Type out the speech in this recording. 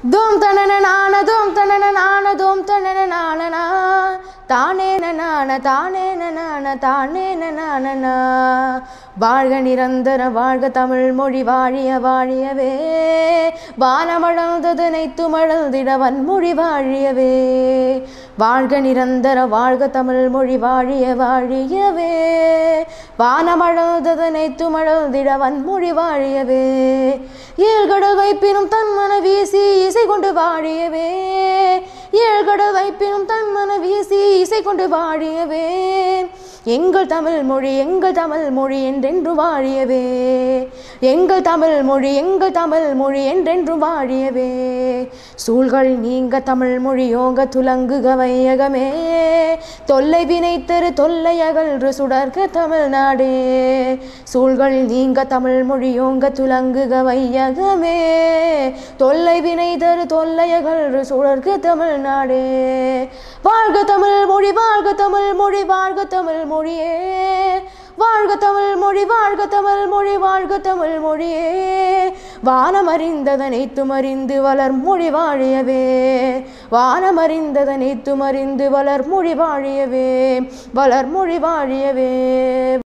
Dum tanana nana, dum tanana nana, dum tanana nana na. Tane na nana, tane na nana, tane na nana na. வாழ்க நிரந்தர வாழ்க தமிழ் மொழி வாழிய வாழியவே வானமளந்தது நைத்துமளந்திட வன்மொழி வாழியவே வாழ்க நிரந்தர வாழ்க தமிழ் மொழி வாழிய வாழியவே வானமளந்தது நைத்துமளந்திட வன்மொழி வாழியவே ஏழ்கடல் வைப்பினும் தன்மன வீசி இசை கொண்டு வாழியவே ஏழ்கடல் வைப்பினும் தன்மன வீசி இசை கொண்டு வாழியவே எங்கள் தமிழ் மொழி என்றென்று வாழியவே எங்கள் தமிழ் மொழி என்றென்று வாழியவே சூழ்கள் நீங்க தமிழ் மொழியோங்க துலங்குக வையகமே தொல்லை வினைத்தரு தொல்லை அகன்று சுடர்க தமிழ்நாடே சூழ்கள் நீங்க தமிழ் மொழியோங்க துலங்குக வையகமே தொல்லை வினைத்தரு தொல்லை அகன்று சுடர்க தமிழ்நாடே வாழ்க தமிழ் மொழி வாழ்க தமிழ் மொழி வாழ்க தமிழ் மொழியே வாழ்க தமிழ் மொழி வாழ்க தமிழ் மொழி வாழ்க தமிழ் மொழியே வானமறிந்ததனைத்துமறிந்து வளர் மொழி வாழியவே வானமறிந்ததனைத்துமறிந்து வளர் மொழி வாழியவே வளர் மொழி வாழியவே